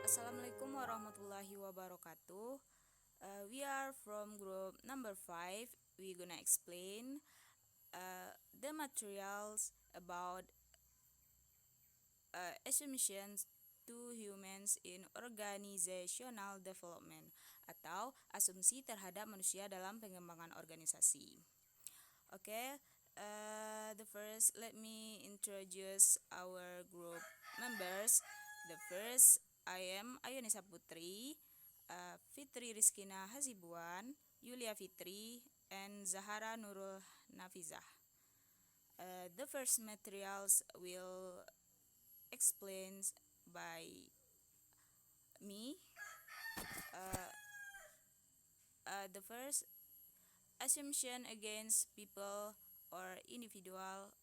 Assalamualaikum warahmatullahi wabarakatuh. We are from group number 5. We're gonna explain the materials about assumptions to humans in organizational development atau asumsi terhadap manusia dalam pengembangan organisasi. Okay, the first, let me introduce our group members. The first, I am Ayunisa Putri, Fitri Rizkina Hazibuan, Yulia Fitri, and Zahara Nurul Nafizah. The first materials will explained by me. The first, assumption against people or individual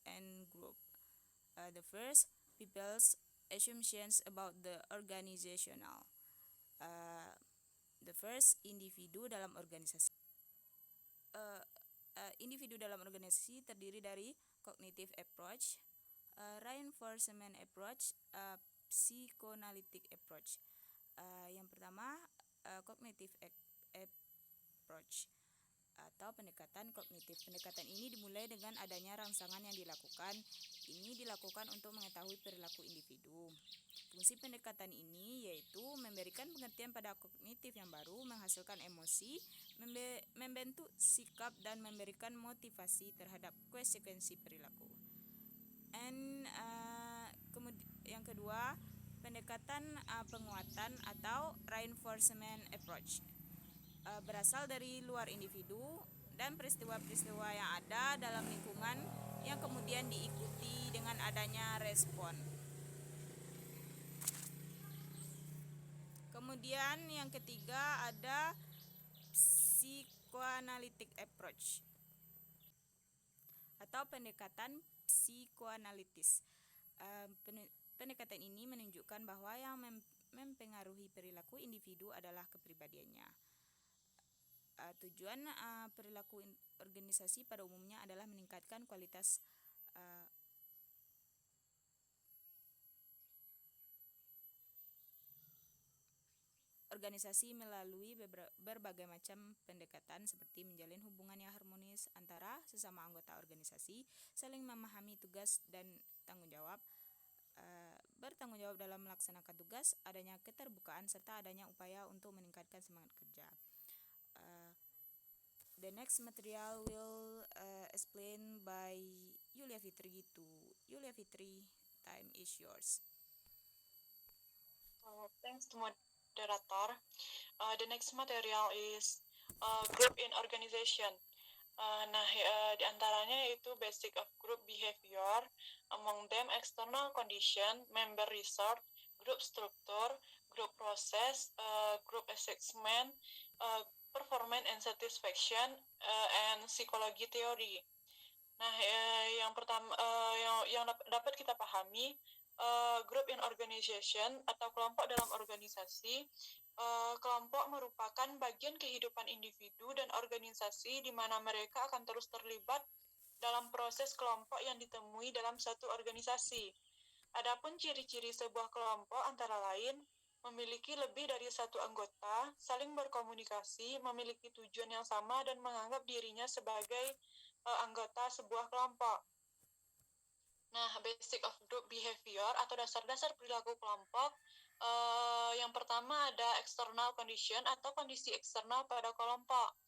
and group. The first, people's assumptions about the organizational. The first, individu dalam organisasi. Individu dalam organisasi terdiri dari cognitive approach, reinforcement approach, psychoanalytic approach. Yang pertama, cognitive approach atau pendekatan kognitif. Pendekatan ini dimulai dengan adanya rangsangan yang dilakukan. Ini dilakukan untuk mengetahui perilaku individu. Fungsi pendekatan ini yaitu memberikan pengertian pada kognitif yang baru, menghasilkan emosi, membentuk sikap, dan memberikan motivasi terhadap konsekuensi perilaku. And yang kedua, pendekatan penguatan atau reinforcement approach. Berasal dari luar individu dan peristiwa-peristiwa yang ada dalam lingkungan yang kemudian diikuti dengan adanya respon. Kemudian yang ketiga ada psychoanalytic approach atau pendekatan psikoanalitis. Pendekatan ini menunjukkan bahwa yang mempengaruhi perilaku individu adalah kepribadiannya. Tujuan perilaku organisasi pada umumnya adalah meningkatkan kualitas organisasi melalui berbagai macam pendekatan seperti menjalin hubungan yang harmonis antara sesama anggota organisasi, saling memahami tugas dan tanggung jawab, bertanggung jawab dalam melaksanakan tugas, adanya keterbukaan, serta adanya upaya untuk meningkatkan semangat kerja. The next material will explain by Yulia Fitri. Yulia Fitri, time is yours. Thanks to moderator. The next material is group in organization. Di antaranya itu basic of group behavior, among them external condition, member resort, group structure, group process, group assessment, performance and satisfaction, and psychology theory. Yang pertama yang dapat kita pahami, group in organization atau kelompok dalam organisasi. Kelompok merupakan bagian kehidupan individu dan organisasi di mana mereka akan terus terlibat dalam proses kelompok yang ditemui dalam satu organisasi. Adapun ciri-ciri sebuah kelompok antara lain memiliki lebih dari satu anggota, saling berkomunikasi, memiliki tujuan yang sama, dan menganggap dirinya sebagai anggota sebuah kelompok. Basic of group behavior atau dasar-dasar perilaku kelompok. Yang pertama ada external condition atau kondisi eksternal pada kelompok.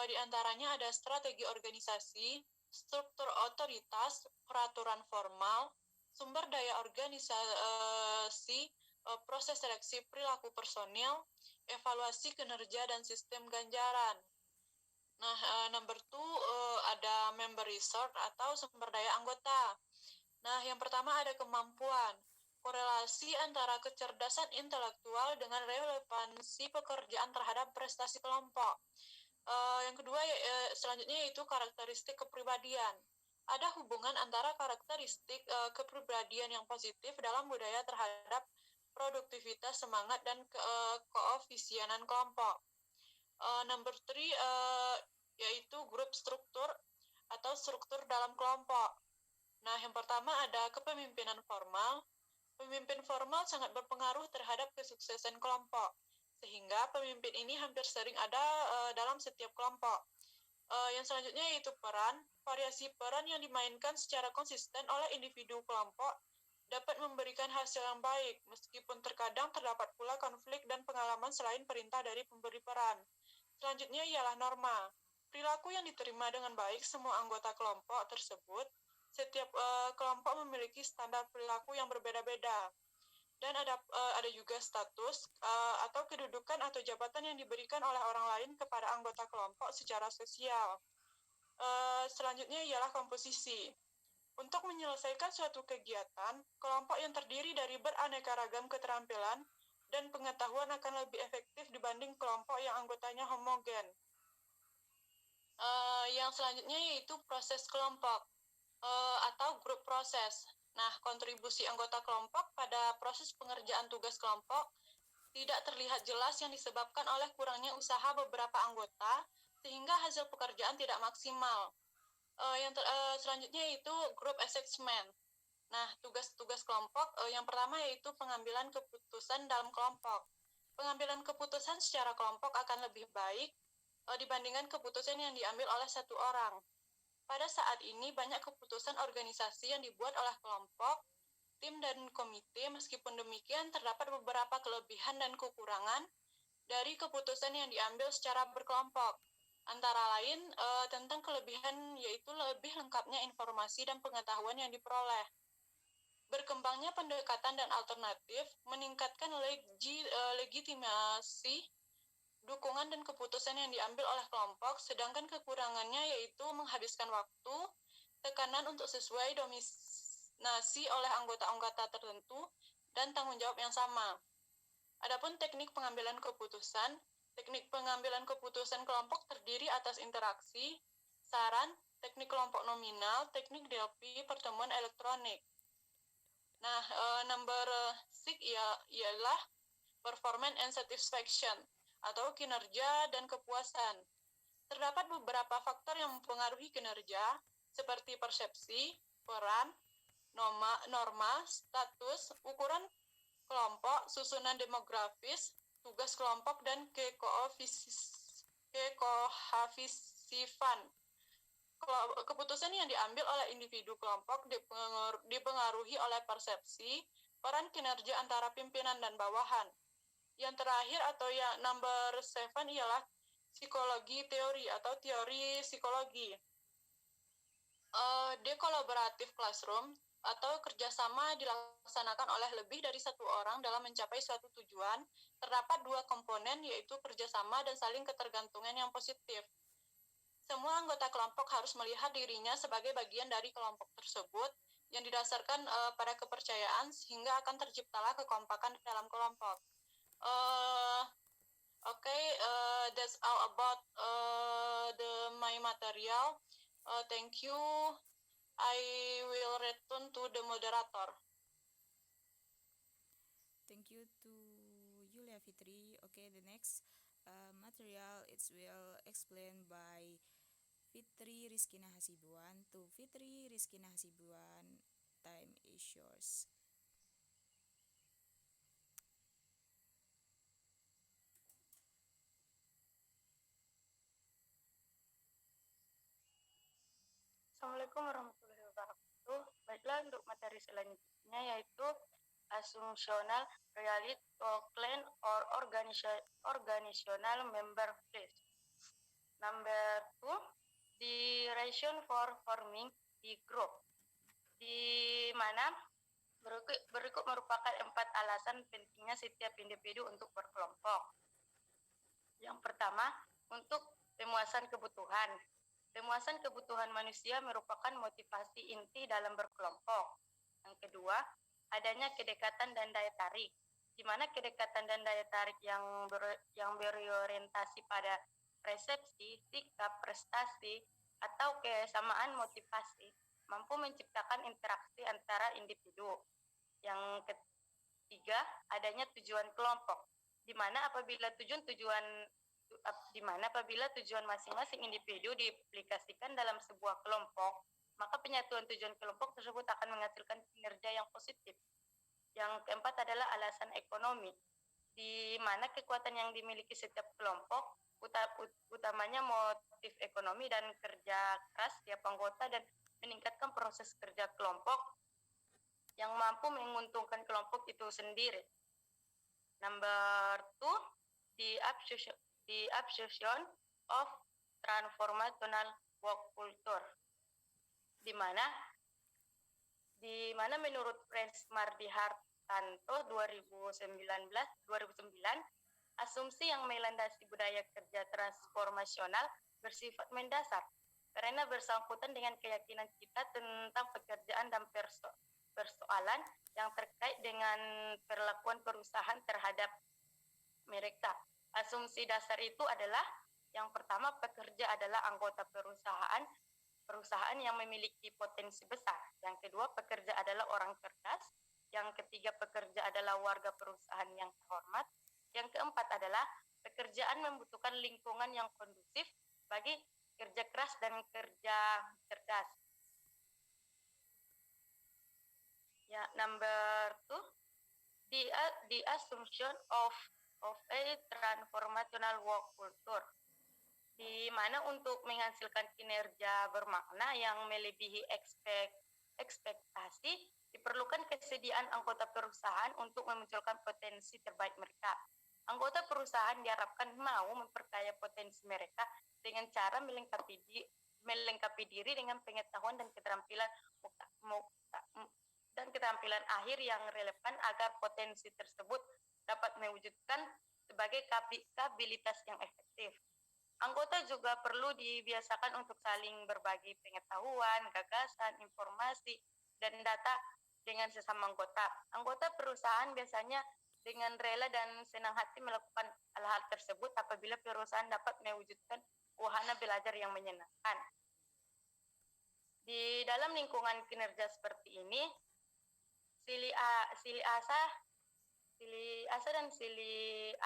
Di antaranya ada strategi organisasi, struktur otoritas, peraturan formal, sumber daya organisasi, proses seleksi perilaku personil, evaluasi kinerja, dan sistem ganjaran. Number 2 ada member resort atau sumber daya anggota. Yang pertama ada kemampuan, korelasi antara kecerdasan intelektual dengan relevansi pekerjaan terhadap prestasi kelompok. Yang kedua selanjutnya yaitu karakteristik kepribadian. Ada hubungan antara karakteristik kepribadian yang positif dalam budaya terhadap produktivitas, semangat, dan koefisienan kelompok. Number 3 yaitu grup struktur atau struktur dalam kelompok. Yang pertama ada kepemimpinan formal. Pemimpin formal sangat berpengaruh terhadap kesuksesan kelompok, sehingga pemimpin ini hampir sering ada dalam setiap kelompok. Yang selanjutnya yaitu peran. Variasi peran yang dimainkan secara konsisten oleh individu kelompok dapat memberikan hasil yang baik, meskipun terkadang terdapat pula konflik dan pengalaman selain perintah dari pemberi peran. Selanjutnya ialah norma. Perilaku yang diterima dengan baik semua anggota kelompok tersebut. Setiap kelompok memiliki standar perilaku yang berbeda-beda. Dan ada juga status atau kedudukan atau jabatan yang diberikan oleh orang lain kepada anggota kelompok secara sosial. Selanjutnya ialah komposisi. Untuk menyelesaikan suatu kegiatan, kelompok yang terdiri dari beraneka ragam keterampilan dan pengetahuan akan lebih efektif dibanding kelompok yang anggotanya homogen. Yang selanjutnya yaitu proses kelompok atau grup proses. Nah, kontribusi anggota kelompok pada proses pengerjaan tugas kelompok tidak terlihat jelas yang disebabkan oleh kurangnya usaha beberapa anggota sehingga hasil pekerjaan tidak maksimal. Selanjutnya yaitu group assessment. Nah, tugas-tugas kelompok yang pertama yaitu pengambilan keputusan dalam kelompok. Pengambilan keputusan secara kelompok akan lebih baik dibandingkan keputusan yang diambil oleh satu orang. Pada saat ini banyak keputusan organisasi yang dibuat oleh kelompok, tim dan komite. Meskipun demikian, terdapat beberapa kelebihan dan kekurangan dari keputusan yang diambil secara berkelompok. Antara lain tentang kelebihan yaitu lebih lengkapnya informasi dan pengetahuan yang diperoleh. Berkembangnya pendekatan dan alternatif meningkatkan legitimasi dukungan dan keputusan yang diambil oleh kelompok, sedangkan kekurangannya yaitu menghabiskan waktu, tekanan untuk sesuai dominasi oleh anggota-anggota tertentu, dan tanggung jawab yang sama. Adapun teknik pengambilan keputusan kelompok terdiri atas interaksi, saran, teknik kelompok nominal, teknik DLP, pertemuan elektronik. Nah, number 6 ialah performance and satisfaction atau kinerja dan kepuasan. Terdapat beberapa faktor yang mempengaruhi kinerja, seperti persepsi, peran, norma, status, ukuran kelompok, susunan demografis, tugas kelompok, dan kekohafisifan. Keputusan yang diambil oleh individu kelompok dipengaruhi oleh persepsi, peran kinerja antara pimpinan dan bawahan. Yang terakhir atau yang number 7 ialah psikologi teori atau teori psikologi. Collaborative classroom atau kerjasama dilaksanakan oleh lebih dari satu orang dalam mencapai suatu tujuan. Terdapat dua komponen yaitu kerjasama dan saling ketergantungan yang positif. Semua anggota kelompok harus melihat dirinya sebagai bagian dari kelompok tersebut yang didasarkan pada kepercayaan sehingga akan terciptalah kekompakan dalam kelompok. That's all about my material. Thank you. I will return to the moderator. Thank you to Yulia Fitri. Okay, the next material is will explained by Fitri Rizkina Hasibuan. To Fitri Rizkina Hasibuan, time is yours. Assalamualaikum warahmatullahi wabarakatuh. Baiklah, untuk materi selanjutnya yaitu assumptional reality or claim or organizational member place. Number 2, the reason for forming the group, di mana berikut merupakan 4 alasan pentingnya setiap individu untuk berkelompok. Yang pertama, untuk pemuasan kebutuhan. Pemuasan kebutuhan manusia merupakan motivasi inti dalam berkelompok. Yang kedua, adanya kedekatan dan daya tarik, di mana kedekatan dan daya tarik yang berorientasi pada persepsi, sikap, prestasi, atau kesamaan motivasi mampu menciptakan interaksi antara individu. Yang ketiga, adanya tujuan kelompok, di mana apabila tujuan masing-masing individu diaplikasikan dalam sebuah kelompok, maka penyatuan tujuan kelompok tersebut akan menghasilkan kinerja yang positif. Yang keempat adalah alasan ekonomi, di mana kekuatan yang dimiliki setiap kelompok, utamanya motif ekonomi dan kerja keras tiap anggota dan meningkatkan proses kerja kelompok yang mampu menguntungkan kelompok itu sendiri. Number 2, the absorption of transformational work culture, di mana menurut Franz Mardi Hartanto 2009, asumsi yang melandasi budaya kerja transformasional bersifat mendasar karena bersangkutan dengan keyakinan kita tentang pekerjaan dan persoalan yang terkait dengan perlakuan perusahaan terhadap mereka. Asumsi dasar itu adalah yang pertama, pekerja adalah anggota perusahaan yang memiliki potensi besar. Yang kedua, pekerja adalah orang cerdas. Yang ketiga, pekerja adalah warga perusahaan yang terhormat. Yang keempat adalah pekerjaan membutuhkan lingkungan yang kondusif bagi kerja keras dan kerja cerdas. Ya, number 2, the assumption of a transformational work culture, di mana untuk menghasilkan kinerja bermakna yang melebihi ekspektasi, diperlukan kesediaan anggota perusahaan untuk memunculkan potensi terbaik mereka. Anggota perusahaan diharapkan mau memperkaya potensi mereka dengan cara melengkapi diri dengan pengetahuan dan keterampilan akhir yang relevan agar potensi tersebut dapat mewujudkan sebagai kapabilitas yang efektif. Anggota juga perlu dibiasakan untuk saling berbagi pengetahuan, gagasan, informasi, dan data dengan sesama anggota. Anggota perusahaan biasanya dengan rela dan senang hati melakukan hal-hal tersebut apabila perusahaan dapat mewujudkan wahana belajar yang menyenangkan. Di dalam lingkungan kinerja seperti ini, silih asa dan silih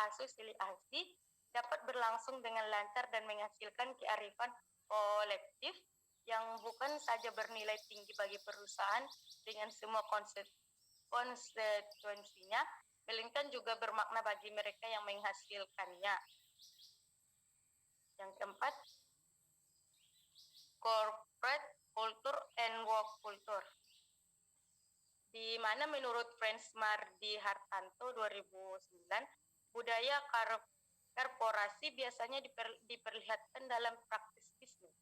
asi dapat berlangsung dengan lancar dan menghasilkan kearifan kolektif yang bukan saja bernilai tinggi bagi perusahaan dengan semua konsekuensinya, melainkan juga bermakna bagi mereka yang menghasilkannya. Yang keempat, corporate culture and work culture, di mana menurut Franz Mardi Hartanto 2009, budaya korporasi biasanya diperlihatkan dalam praktis bisnis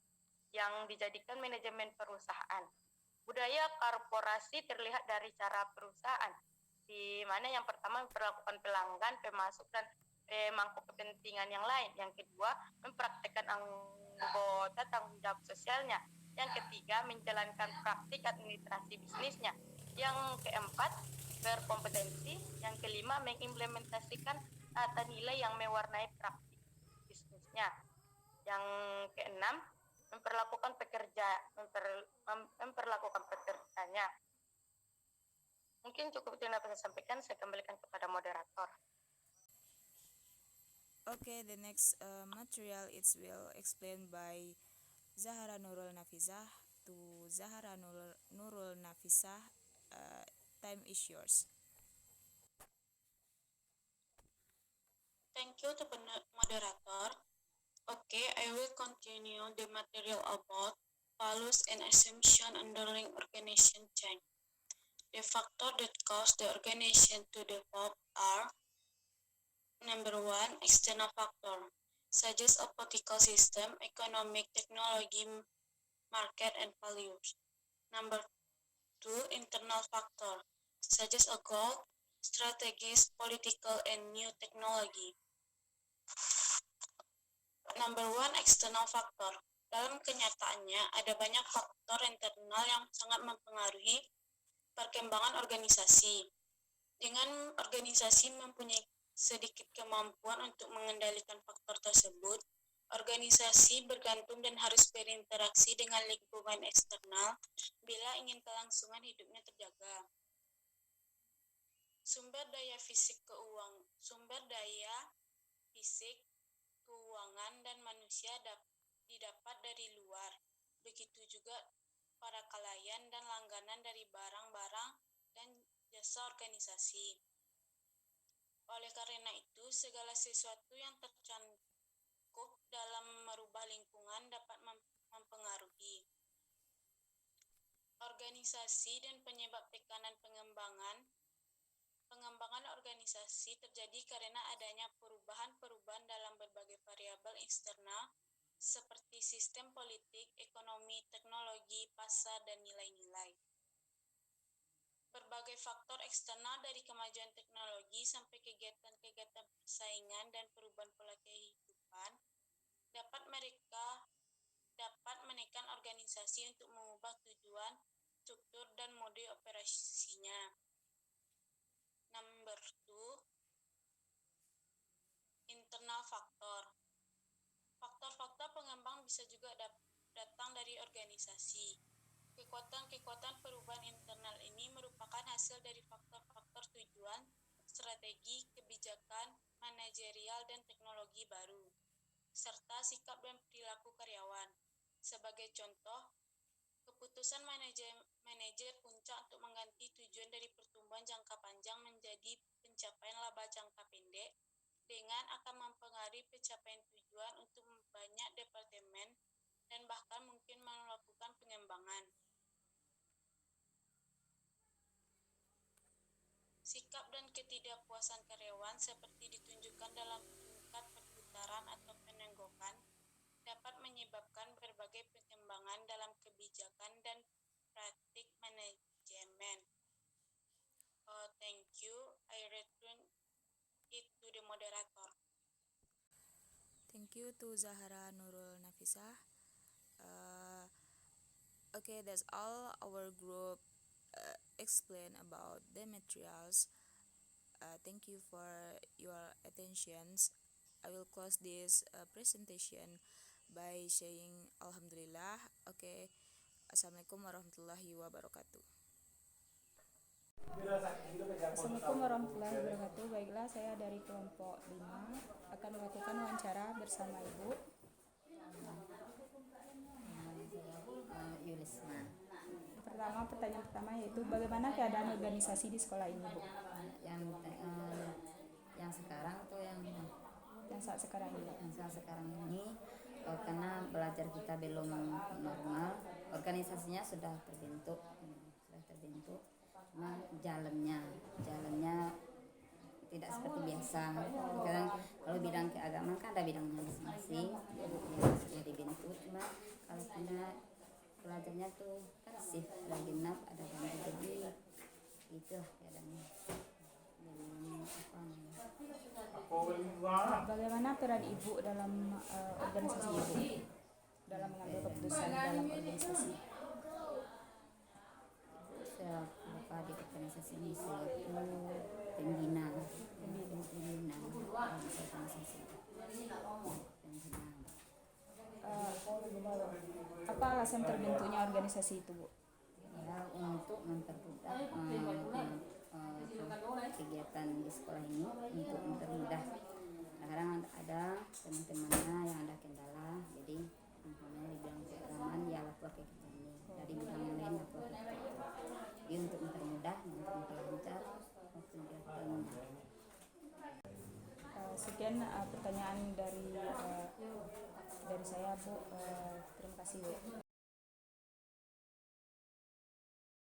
yang dijadikan manajemen perusahaan. Budaya korporasi terlihat dari cara perusahaan, di mana yang pertama memperlakukan pelanggan, pemasok, dan pemangku kepentingan yang lain. Yang kedua, mempraktekkan anggota tanggung jawab sosialnya. Yang ketiga, menjalankan praktik administrasi bisnisnya. Yang keempat, berkompetensi. Yang kelima, mengimplementasikan tata nilai yang mewarnai praktik bisnisnya. Yang keenam, memperlakukan pekerjanya. Mungkin cukup itu yang dapat saya sampaikan. Saya kembalikan kepada moderator. Okay, the next material is will explained by Zahara Nurul Nafisah. To Zahara Nurul Nafisah, time is yours. Thank you to the moderator. Okay, I will continue the material about values and assumption underlying organization change. The factors that cause the organization to develop are: number 1, external factor, such as a political system, economic, technology, market, and values. Number 2, internal factor, such as a goal, strategies, political, and new technology. Number 1, external factor. Dalam kenyataannya, ada banyak faktor internal yang sangat mempengaruhi perkembangan organisasi. Dengan organisasi mempunyai sedikit kemampuan untuk mengendalikan faktor tersebut, organisasi bergantung dan harus berinteraksi dengan lingkungan eksternal bila ingin kelangsungan hidupnya terjaga. Sumber daya fisik, keuangan, dan manusia didapat dari luar. Begitu juga para klien dan langganan dari barang-barang dan masa organisasi. Oleh karena itu, segala sesuatu yang tercakup dalam merubah lingkungan dapat mempengaruhi organisasi dan penyebab tekanan pengembangan. Pengembangan organisasi terjadi karena adanya perubahan-perubahan dalam berbagai variabel eksternal seperti sistem politik, ekonomi, teknologi, pasar, dan nilai-nilai. Berbagai faktor eksternal dari kemajuan teknologi sampai kegiatan-kegiatan persaingan dan perubahan pola kehidupan dapat menekan organisasi untuk mengubah tujuan, struktur, dan mode operasinya. Number 2, internal faktor. Faktor-faktor pengembang bisa juga datang dari organisasi. Kekuatan-kekuatan perubahan internal ini merupakan hasil dari faktor-faktor tujuan, strategi, kebijakan, manajerial, dan teknologi baru, serta sikap dan perilaku karyawan. Sebagai contoh, keputusan manajer puncak untuk mengganti tujuan dari pertumbuhan jangka panjang menjadi pencapaian laba jangka pendek dengan akan mempengaruhi pencapaian tujuan untuk banyak departemen dan bahkan mungkin melakukan pengembangan. Sikap dan ketidakpuasan karyawan seperti ditunjukkan dalam tingkat perputaran atau penenggokan dapat menyebabkan berbagai pengembangan dalam kebijakan dan praktik manajemen. Thank you. I return it to the moderator. Thank you to Zahra Nurul Nafisah. Okay, that's all our group explain about the materials. Thank you for your attentions. I will close this presentation by saying Alhamdulillah. Okay, Assalamualaikum warahmatullahi wabarakatuh. Assalamualaikum warahmatullahi wabarakatuh. Baiklah, saya dari kelompok 5 akan melakukan wawancara bersama Ibu Yulisma. Pertanyaan pertama yaitu bagaimana keadaan organisasi di sekolah ini, Bu? Yang sekarang atau yang saat sekarang ini? Yang saat sekarang ini, karena belajar kita belum normal, organisasinya sudah terbentuk, cuma jalannya tidak seperti biasa. Sekarang kalau bidang keagamaan kan ada bidangnya masing-masing yang sudah dibentuk, cuma kalau kita belajarnya tuh kan sih ada genap, ada ganti, jadi itu keadaannya. Bagaimana peran Ibu dalam organisasi Ibu? Dalam mengambil keputusan dalam organisasi? Saya di organisasi ini selaku pembina organisasi. Apa alasan terbentuknya organisasi itu, Bu? Ya, untuk mempermudah kegiatan di sekolah ini, untuk mempermudah. Kadang ada teman-temannya yang ada kendala, jadi umpamanya di bidang keagamaan ya lapor ke kita ini, dari bidang yang lain lapor ke kita. Jadi untuk mempermudah, untuk memperlancar kegiatannya. Sekian pertanyaan dari saya, Bu. Terima kasih, Bu.